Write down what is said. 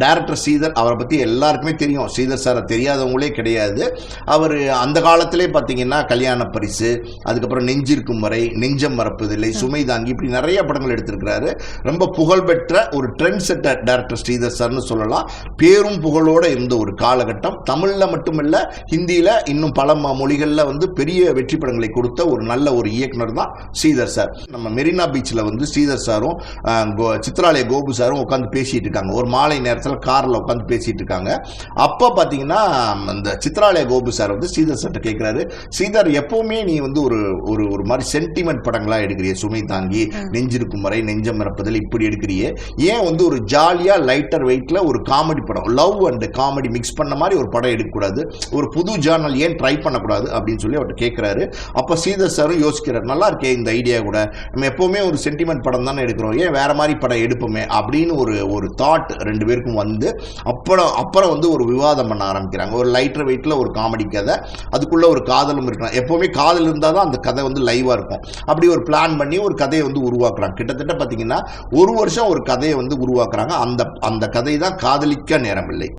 Director Sridhar அவரை பற்றி எல்லாருக்குமே தெரியும். ஸ்ரீதர் சாரை தெரியாதவங்களே கிடையாது. அவர் அந்த காலத்திலே பார்த்தீங்கன்னா கல்யாண பரிசு, அதுக்கப்புறம் நெஞ்சிருக்கும் வரை, நெஞ்சம் மறப்பதில்லை, சுமை தாங்கி, இப்படி நிறைய படங்கள் எடுத்திருக்கிறாரு. ரொம்ப புகழ்பெற்ற ஒரு ட்ரெண்ட் செட்டர் டைரக்டர் ஸ்ரீதர் சார்னு சொல்லலாம். பேரும் புகழோடு இருந்த ஒரு காலகட்டம். தமிழில் மட்டுமில்ல, ஹிந்தியில் இன்னும் பல மொழிகளில் பெரிய வெற்றி படங்களை கொடுத்த ஒரு நல்ல ஒரு இயக்குனர் தான் ஸ்ரீதர் சார். நம்ம மெரினா பீச்சில் ஸ்ரீதர் சாரும் சித்ராலய கோபு சாரும் உட்காந்து பேசிட்டு இருக்காங்க. ஒரு மாலை நேரத்தில் காரில் உட்காந்து பேசிட்டு இருக்காங்க. அப்போ பார்த்தீங்கன்னா அந்த சித்ராலய கோபு சார் ஸ்ரீதர் சார்ட்ட கேட்குறாரு, ஸ்ரீதர் எப்பவுமே நீ ஒரு ஒரு ஒரு மாதிரி சென்டிமெண்ட் படங்களாக எடுக்கிறிய, சுமை தாங்கி, நெஞ்சிருக்கும் வரை, நெஞ்சம் மறப்பதில், இப்படி எடுக்கிறியே, ஏன் ஒரு ஜாலியா லைட்டர் வெயிட்ல ஒரு காமெடி படம், லவ் அண்ட் காமெடி மிக்ஸ் பண்ண மாதிரி ஒரு படம் எடுக்கக்கூடாது, ஒரு புது ஜானல் ஏன் ட்ரை பண்ணக்கூடாது அப்படின்னு சொல்லி அவர்கிட்ட கேட்கிறாரு. அப்ப ஸ்ரீதர் சாரும் யோசிக்கிறார், நல்லா இருக்கே இந்த ஐடியா கூட, நம்ம எப்பவுமே ஒரு சென்டிமெண்ட் படம் தானே எடுக்கிறோம், ஏன் வேற மாதிரி படம் எடுப்போமே அப்படின்னு ஒரு தாட் ரெண்டு பேருக்கும் அப்புறம் ஒரு விவாதம் பண்ண ஆரம்பிக்கிறாங்க. ஒரு லைட்டர் வெயிட்ல ஒரு காமெடி கதை, அதுக்குள்ள ஒரு காதலும் இருக்கணும். எப்பவுமே காதல் இருந்தால் தான் அந்த கதை லைவா இருக்கும். அப்படி ஒரு பிளான் பண்ணி ஒரு கதையை உருவாக்குறாங்க. கிட்டத்தட்ட பார்த்தீங்கன்னா ஒரு வருஷம் ஒரு கதையை உருவாக்குறாங்க. அந்த கதை தான் காதலிக்க நேரமில்லை.